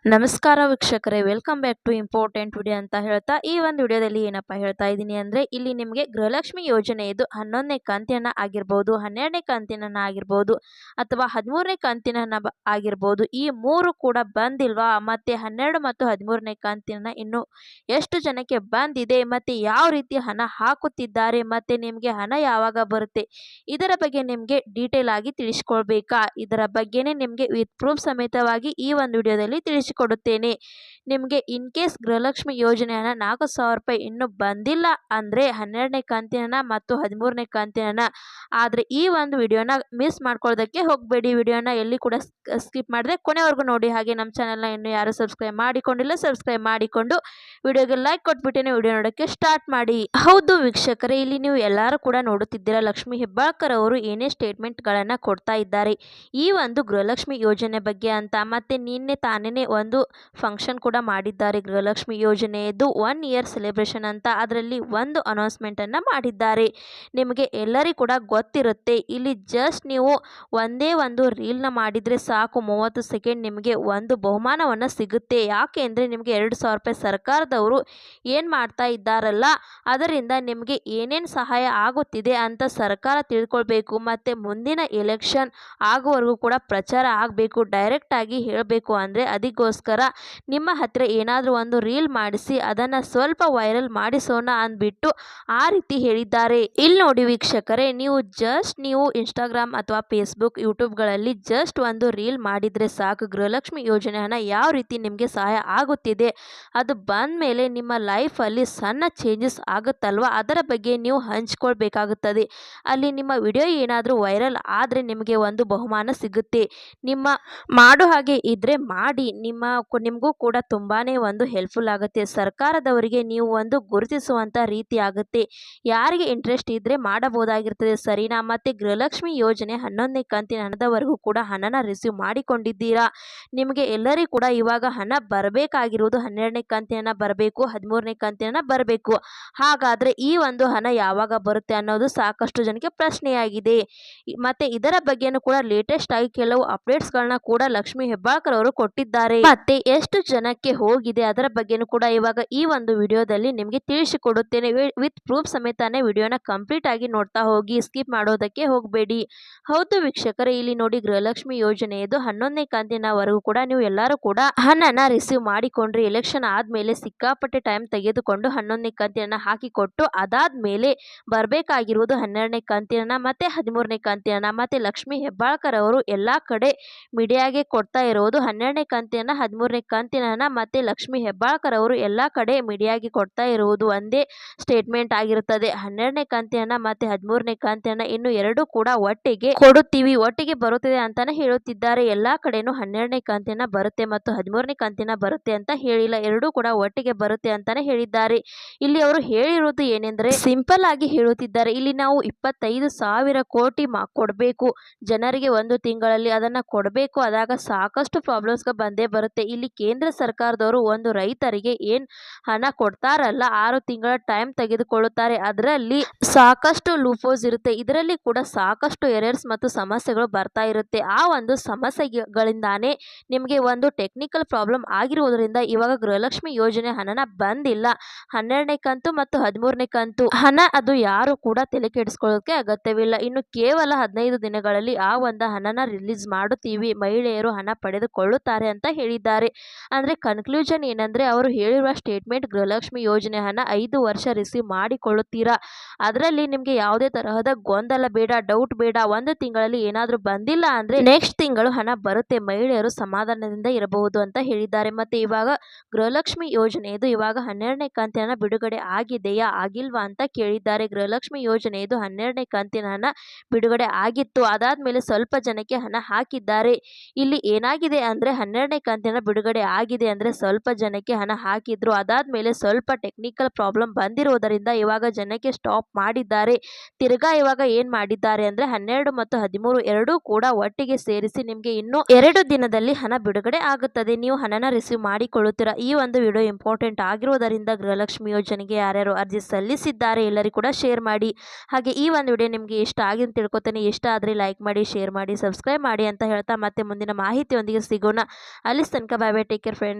ನಮಸ್ಕಾರ ವೀಕ್ಷಕರೇ, welcome back to important video ಅಂತ ಹೇಳ್ತಾ ಈ ಒಂದು ವಿಡಿಯೋದಲ್ಲಿ ಏನಪ್ಪ ಹೇಳ್ತಾ ಇದ್ದೀನಿ ಅಂದರೆ, ಇಲ್ಲಿ ನಿಮಗೆ ಗೃಹಲಕ್ಷ್ಮಿ ಯೋಜನೆಯದು 11ನೇ ಕಂತಿನ ಆಗಿರ್ಬೋದು, 12ನೇ ಕಂತಿನ ಆಗಿರ್ಬೋದು ಅಥವಾ 13ನೇ ಕಂತಿನ ಆಗಿರ್ಬೋದು, ಈ ಮೂರು ಕೂಡ ಬಂದಿಲ್ವಾ, ಮತ್ತು 12 ಮತ್ತು 13ನೇ ಕಂತಿನ ಇನ್ನು ಎಷ್ಟು ಜನಕ್ಕೆ ಬಂದಿದೆ, ಮತ್ತು ಯಾವ ರೀತಿ ಹಣ ಹಾಕುತ್ತಿದ್ದಾರೆ, ಮತ್ತು ನಿಮಗೆ ಹಣ ಯಾವಾಗ ಬರುತ್ತೆ, ಇದರ ಬಗ್ಗೆ ನಿಮಗೆ ಡೀಟೇಲ್ ಆಗಿ ತಿಳಿಸ್ಕೊಳ್ಬೇಕಾ, ಇದರ ಬಗ್ಗೆನೇ ನಿಮಗೆ ವಿತ್ ಪ್ರೂಫ್ ಸಮೇತವಾಗಿ ಈ ಒಂದು ವಿಡಿಯೋದಲ್ಲಿ ತಿಳಿಸಿಕೊಡುತ್ತೇನೆ. ನಿಮಗೆ ಇನ್ ಕೇಸ್ ಗೃಹಲಕ್ಷ್ಮಿ ಯೋಜನೆ ಹಣ 4,000 ರೂಪಾಯಿ ಇನ್ನೂ ಬಂದಿಲ್ಲ ಅಂದರೆ 12ನೇ ಕಂತಿನ ಮತ್ತು 13ನೇ ಕಂತಿನ, ಆದರೆ ಈ ಒಂದು ವಿಡಿಯೋನ ಮಿಸ್ ಮಾಡ್ಕೊಳ್ಳೋದಕ್ಕೆ ಹೋಗಬೇಡಿ. ವಿಡಿಯೋನ ಎಲ್ಲಿ ಕೂಡ ಸ್ಕಿಪ್ ಮಾಡಿದೆ ಕೊನೆವರೆಗೂ ನೋಡಿ. ಹಾಗೆ ನಮ್ಮ ಚಾನಲ್ನ ಇನ್ನೂ ಯಾರು ಸಬ್ಸ್ಕ್ರೈಬ್ ಮಾಡಿಕೊಂಡಿಲ್ಲ, ಸಬ್ಸ್ಕ್ರೈಬ್ ಮಾಡಿಕೊಂಡು ವಿಡಿಯೋಗೆ ಲೈಕ್ ಕೊಟ್ಬಿಟ್ಟೇನೆ ವಿಡಿಯೋ ನೋಡೋಕ್ಕೆ ಸ್ಟಾರ್ಟ್ ಮಾಡಿ. ಹೌದು ವೀಕ್ಷಕರೇ, ಇಲ್ಲಿ ನೀವು ಎಲ್ಲರೂ ಕೂಡ ನೋಡುತ್ತಿದ್ದೀರಾ, ಲಕ್ಷ್ಮೀ ಹೆಬ್ಬಾಳ್ಕರ್ ಅವರು ಏನೇ ಸ್ಟೇಟ್ಮೆಂಟ್ಗಳನ್ನು ಕೊಡ್ತಾ ಇದ್ದಾರೆ ಈ ಒಂದು ಗೃಹಲಕ್ಷ್ಮಿ ಯೋಜನೆ ಬಗ್ಗೆ ಅಂತ. ಮತ್ತೆ ನಿನ್ನೆ ತಾನೇ ಒಂದು ಫಂಕ್ಷನ್ ಕೂಡ ಮಾಡಿದ್ದಾರೆ ಗೃಹಲಕ್ಷ್ಮಿ ಯೋಜನೆಯದು 1 ಇಯರ್ ಸೆಲೆಬ್ರೇಷನ್ ಅಂತ. ಅದರಲ್ಲಿ ಒಂದು ಅನೌನ್ಸ್ಮೆಂಟನ್ನು ಮಾಡಿದ್ದಾರೆ. ನಿಮಗೆ ಎಲ್ಲರಿಗೂ ಕೂಡ ಗೊತ್ತಿರುತ್ತೆ, ಇಲ್ಲಿ ಜಸ್ಟ್ ನೀವು ಒಂದೇ ಒಂದು ರೀಲ್ನ ಮಾಡಿದರೆ ಸಾಕು, 30 ಸೆಕೆಂಡ್ ನಿಮಗೆ ಒಂದು ಬಹುಮಾನವನ್ನು ಸಿಗುತ್ತೆ. ಯಾಕೆ ಅಂದರೆ ನಿಮಗೆ 2,000 ರೂಪಾಯಿ ಸರ್ಕಾರದವರು ಏನು ಮಾಡ್ತಾ ಇದ್ದಾರಲ್ಲ, ಅದರಿಂದ ನಿಮಗೆ ಏನೇನು ಸಹಾಯ ಆಗುತ್ತಿದೆ ಅಂತ ಸರ್ಕಾರ ತಿಳ್ಕೊಳ್ಬೇಕು. ಮತ್ತು ಮುಂದಿನ ಎಲೆಕ್ಷನ್ ಆಗುವವರೆಗೂ ಕೂಡ ಪ್ರಚಾರ ಆಗಬೇಕು, ಡೈರೆಕ್ಟಾಗಿ ಹೇಳಬೇಕು. ಅಂದರೆ ಅದಕ್ಕೋಸ್ಕರ ನಿಮ್ಮ ಹತ್ತಿರ ಏನಾದರೂ ಒಂದು ರೀಲ್ ಮಾಡಿಸಿ ಅದನ್ನು ಸ್ವಲ್ಪ ವೈರಲ್ ಮಾಡಿಸೋಣ ಅಂದ್ಬಿಟ್ಟು ಆ ರೀತಿ ಹೇಳಿದ್ದಾರೆ. ಇಲ್ಲಿ ನೋಡಿ ವೀಕ್ಷಕರೇ, ನೀವು ಇನ್ಸ್ಟಾಗ್ರಾಮ್ ಅಥವಾ ಫೇಸ್ಬುಕ್, ಯೂಟ್ಯೂಬ್ಗಳಲ್ಲಿ ಜಸ್ಟ್ ಒಂದು ರೀಲ್ ಮಾಡಿದರೆ ಸಾಕು, ಗೃಹಲಕ್ಷ್ಮಿ ಯೋಜನೆ ಹಣ ಯಾವ ರೀತಿ ನಿಮಗೆ ಸಹಾಯ ಆಗುತ್ತಿದೆ, ಅದು ಬಂದ ಮೇಲೆ ನಿಮ್ಮ ಲೈಫಲ್ಲಿ ಸಣ್ಣ ಚೇಂಜಸ್ ಆಗುತ್ತಲ್ವ, ಅದರ ಬಗ್ಗೆ ನೀವು ಹಂಚ್ಕೊಳ್ಬೇಕಾಗುತ್ತದೆ. ಅಲ್ಲಿ ನಿಮ್ಮ ವಿಡಿಯೋ ಏನಾದರೂ ವೈರಲ್ ಆದರೆ ನಿಮಗೆ ಒಂದು ಬಹುಮಾನ ಸಿಗುತ್ತೆ. ನಿಮ್ಮ ಮಾಡೋ ಹಾಗೆ ಇದ್ದರೆ ಮಾಡಿ, ನಿಮಗೂ ಕೂಡ ತುಂಬಾ ಒಂದು ಹೆಲ್ಪ್ಫುಲ್ ಆಗುತ್ತೆ. ಸರ್ಕಾರದವರಿಗೆ ನೀವು ಒಂದು ಗುರುತಿಸುವಂಥ ರೀತಿ ಆಗುತ್ತೆ. ಯಾರಿಗೆ ಇಂಟ್ರೆಸ್ಟ್ ಇದ್ದರೆ ಮಾಡಬಹುದಾಗಿರ್ತದೆ, ಸರಿನಾ? ಮತ್ತು ಗೃಹಲಕ್ಷ್ಮಿ ಯೋಜನೆ 11ನೇ ಕಂತಿನ ಹಣದವರೆಗೂ ಕೂಡ ಹಣನ ರಿಸೀವ್ ಮಾಡಿಕೊಂಡಿದ್ದೀರಾ. ನಿಮಗೆ ಎಲ್ಲರಿಗೂ ಕೂಡ ಇವಾಗ ಹಣ ಬರಬೇಕಾಗಿರುವುದು 12ನೇ ಕಂತಿನ ಬರಬೇಕು, 13ನೇ ಕಂತಿನ ಬರಬೇಕು. ಹಾಗಾದರೆ ಈ ಒಂದು ಹಣ ಯಾವಾಗ ಬರುತ್ತೆ ಅನ್ನೋದು ಸಾಕಷ್ಟು ಜನಕ್ಕೆ ಪ್ರಶ್ನೆಯಾಗಿದೆ. ಮತ್ತು ಇದರ ಬಗ್ಗೆನೂ ಕೂಡ ಲೇಟೆಸ್ಟ್ ಆಗಿ ಕೆಲವು ಅಪ್ಡೇಟ್ಸ್ಗಳನ್ನ ಕೂಡ ಲಕ್ಷ್ಮೀ ಹೆಬ್ಬಾಳ್ಕರ್ ಅವರು ಕೊಟ್ಟಿದ್ದಾರೆ. ಮತ್ತೆ ಎಷ್ಟು ಜನಕ್ಕೆ ಹೋಗಿದೆ ಅದರ ಬಗ್ಗೆನೂ ಕೂಡ ಇವಾಗ ಈ ಒಂದು ವಿಡಿಯೋದಲ್ಲಿ ನಿಮಗೆ ತಿಳಿಸಿಕೊಡುತ್ತೇನೆ. ವಿತ್ ಪ್ರೂಫ್ ಸಮೇತಾನೆ ವಿಡಿಯೋನ ಕಂಪ್ಲೀಟ್ ಆಗಿ ನೋಡ್ತಾ ಹೋಗಿ, ಸ್ಕಿಪ್ ಮಾಡೋದಕ್ಕೆ ಹೋಗಬೇಡಿ. ಹೌದು ವೀಕ್ಷಕರೇ, ಇಲ್ಲಿ ನೋಡಿ, ಗೃಹಲಕ್ಷ್ಮಿ ಯೋಜನೆಯದು 11ನೇ ಕಂತಿನವರೆಗೂ ಕೂಡ ನೀವು ಎಲ್ಲರೂ ಕೂಡ ಹಣನ ರಿಸೀವ್ ಮಾಡಿಕೊಂಡ್ರಿ. ಎಲೆಕ್ಷನ್ ಆದಮೇಲೆ ಸಿಕ್ಕಾಪಟ್ಟೆ ಟೈಮ್ ತೆಗೆದುಕೊಂಡು 11ನೇ ಕಂತಿನ ಹಾಕಿಕೊಟ್ಟು, ಅದಾದ್ಮೇಲೆ ಬರಬೇಕಾಗಿರುವುದು 12ನೇ ಕಂತಿನ ಮತ್ತೆ 13ನೇ ಕಂತಿನ. ಮತ್ತೆ ಲಕ್ಷ್ಮೀ ಹೆಬ್ಬಾಳ್ಕರ್ ಅವರು ಎಲ್ಲ ಕಡೆ ಮೀಡಿಯಾಗೆ ಕೊಡ್ತಾ ಇರೋದು 12ನೇ ಕಂತಿನ 13ನೇ ಕಂತಿನ. ಮತ್ತೆ ಲಕ್ಷ್ಮೀ ಹೆಬ್ಬಾಳ್ಕರ್ ಅವರು ಎಲ್ಲ ಕಡೆ ಮೀಡಿಯಾಗೆ ಕೊಡ್ತಾ ಇರುವುದು ಒಂದೇ ಸ್ಟೇಟ್ಮೆಂಟ್ ಆಗಿರುತ್ತದೆ, 12ನೇ ಕಂತಿನ ಮತ್ತೆ 13ನೇ ಕಂತಿನ ಇನ್ನು ಎರಡು ಕೂಡ ಒಟ್ಟಿಗೆ ಕೊಡುತ್ತೀವಿ, ಒಟ್ಟಿಗೆ ಬರುತ್ತದೆ ಅಂತಾನೆ ಹೇಳುತ್ತಿದ್ದಾರೆ. ಎಲ್ಲಾ ಕಡೆನೂ 12ನೇ ಕಂತಿನ ಬರುತ್ತೆ ಮತ್ತು 13ನೇ ಕಂತಿನ ಬರುತ್ತೆ ಅಂತ ಹೇಳಿಲ್ಲ, ಎರಡೂ ಕೂಡ ಒಟ್ಟಿಗೆ ಬರುತ್ತೆ ಅಂತಾನೆ ಹೇಳಿದ್ದಾರೆ. ಇಲ್ಲಿ ಅವರು ಹೇಳಿರುವುದು ಏನೆಂದರೆ, ಸಿಂಪಲ್ ಆಗಿ ಹೇಳುತ್ತಿದ್ದಾರೆ, ಇಲ್ಲಿ ನಾವು 25,000 ಕೋಟಿ ಕೊಡಬೇಕು ಜನರಿಗೆ ಒಂದು ತಿಂಗಳಲ್ಲಿ, ಅದನ್ನ ಕೊಡಬೇಕು. ಆದಾಗ ಸಾಕಷ್ಟು ಪ್ರಾಬ್ಲಮ್ಸ್ ಬಂದೇ ಬರುತ್ತೆ. ಇಲ್ಲಿ ಕೇಂದ್ರ ಸರ್ಕಾರದವರು ಒಂದು ರೈತರಿಗೆ ಏನು ಹಣ ಕೊಡ್ತಾರಲ್ಲ, 6 ತಿಂಗಳ ಟೈಮ್ ತೆಗೆದುಕೊಳ್ಳುತ್ತಾರೆ, ಅದರಲ್ಲಿ ಸಾಕಷ್ಟು ಲೂಪೋಸ್ ಇರುತ್ತೆ. ಇದರಲ್ಲಿ ಕೂಡ ಸಾಕಷ್ಟು ಎರರ್ಸ್ ಮತ್ತು ಸಮಸ್ಯೆಗಳು ಬರ್ತಾ ಇರುತ್ತೆ. ಆ ಒಂದು ಸಮಸ್ಯೆಗಳಿಂದಾನೇ ನಿಮಗೆ ಒಂದು ಟೆಕ್ನಿಕಲ್ ಪ್ರಾಬ್ಲಮ್ ಆಗಿರುವುದರಿಂದ ಇವಾಗ ಗೃಹಲಕ್ಷ್ಮಿ ಯೋಜನೆ ಹಣನ ಬಂದಿಲ್ಲ. 12ನೇ ಕಂತು ಮತ್ತು 13ನೇ ಕಂತು ಹಣ ಅದು ಯಾರು ಕೂಡ ತಲೆ ಕೆಡಿಸ್ಕೊಳ್ಳೋಕೆ ಅಗತ್ಯವಿಲ್ಲ. ಇನ್ನು ಕೇವಲ 15 ದಿನಗಳಲ್ಲಿ ಆ ಒಂದು ಹಣನ ರಿಲೀಸ್ ಮಾಡುತ್ತೀವಿ, ಮಹಿಳೆಯರು ಹಣ ಪಡೆದುಕೊಳ್ಳುತ್ತಾರೆ ಅಂತ ಹೇಳಿದ್ದಾರೆ. ಅಂದರೆ ಕನ್ಕ್ಲೂಷನ್ ಏನಂದರೆ, ಅವರು ಹೇಳಿರುವ ಸ್ಟೇಟ್ಮೆಂಟ್, ಗೃಹಲಕ್ಷ್ಮಿ ಯೋಜನೆ ಹಣ 5 ವರ್ಷ ರಿಸೀವ್ ಮಾಡಿಕೊಳ್ಳುತ್ತೀರಾ, ಅದರಲ್ಲಿ ನಿಮಗೆ ಯಾವುದೇ ತರಹದ ಗೊಂದಲ ಬೇಡ, ಡೌಟ್ ಬೇಡ. ಒಂದು ತಿಂಗಳಲ್ಲಿ ಏನಾದರೂ ಬಂದಿಲ್ಲ ಅಂದರೆ ನೆಕ್ಸ್ಟ್ ತಿಂಗಳು ಹಣ ಬರುತ್ತೆ, ಮಹಿಳೆಯರು ಸಮಾಧಾನದಿಂದ ಇರಬಹುದು ಅಂತ ಹೇಳಿದ್ದಾರೆ. ಮತ್ತೆ ಇವಾಗ ಗೃಹಲಕ್ಷ್ಮಿ ಯೋಜನೆಯದು ಇವಾಗ 12ನೇ ಕಂತಿನ ಬಿಡುಗಡೆ ಆಗಿದೆಯಾ ಆಗಿಲ್ವಾ ಅಂತ ಕೇಳಿದ್ದಾರೆ. ಗೃಹಲಕ್ಷ್ಮಿ ಯೋಜನೆಯದು 12ನೇ ಕಂತಿನ ಹಣ ಬಿಡುಗಡೆ ಆಗಿತ್ತು, ಅದಾದ್ಮೇಲೆ ಸ್ವಲ್ಪ ಜನಕ್ಕೆ ಹಣ ಹಾಕಿದ್ದಾರೆ. ಇಲ್ಲಿ ಏನಾಗಿದೆ ಅಂದರೆ, 12ನೇ ಕಂತಿನ ಬಿಡುಗಡೆ ಆಗಿದೆ ಅಂದರೆ ಸ್ವಲ್ಪ ಜನಕ್ಕೆ ಹಣ ಹಾಕಿದ್ರು, ಅದಾದ್ಮೇಲೆ ಸ್ವಲ್ಪ ಟೆಕ್ನಿಕಲ್ ಪ್ರಾಬ್ಲಮ್ ಬಂದಿರುವುದರಿಂದ ಇವಾಗ ಜನಕ್ಕೆ ಸ್ಟಾಪ್ ಮಾಡಿದ್ದಾರೆ. ತಿರ್ಗಾ ಇವಾಗ ಏನು ಮಾಡಿದ್ದಾರೆ ಅಂದರೆ, 12 ಮತ್ತು 13 ಎರಡೂ ಕೂಡ ಒಟ್ಟಿಗೆ ಸೇರಿಸಿ ನಿಮಗೆ ಇನ್ನು 2 ದಿನದಲ್ಲಿ ಹಣ ಬಿಡುಗಡೆ ಆಗುತ್ತದೆ, ನೀವು ಹಣನ ರಿಸೀವ್ ಮಾಡಿಕೊಳ್ಳುತ್ತೀರಾ. ಈ ಒಂದು ವಿಡಿಯೋ ಇಂಪಾರ್ಟೆಂಟ್ ಆಗಿರುವುದರಿಂದ ಗೃಹಲಕ್ಷ್ಮಿ ಯೋಜನೆಗೆ ಯಾರ್ಯಾರು ಅರ್ಜಿ ಸಲ್ಲಿಸಿದ್ದಾರೆ ಎಲ್ಲರಿಗೂ ಕೂಡ ಶೇರ್ ಮಾಡಿ. ಹಾಗೆ ಈ ಒಂದು ವಿಡಿಯೋ ನಿಮಗೆ ಇಷ್ಟ ಆಗಿ ಅಂತ ತಿಳ್ಕೊತೀನಿ. ಇಷ್ಟ ಆದರೆ ಲೈಕ್ ಮಾಡಿ, ಶೇರ್ ಮಾಡಿ, ಸಬ್ಸ್ಕ್ರೈಬ್ ಮಾಡಿ ಅಂತ ಹೇಳ್ತಾ ಮತ್ತೆ ಮುಂದಿನ ಮಾಹಿತಿಯೊಂದಿಗೆ ಸಿಗೋಣ. ಅಲ್ಲಿ ತನಕ ಬಾಯ್ ಬಾಯ್, ಟೇಕ್ ಕೇರ್ ಫ್ರೆಂಡ್ಸ್.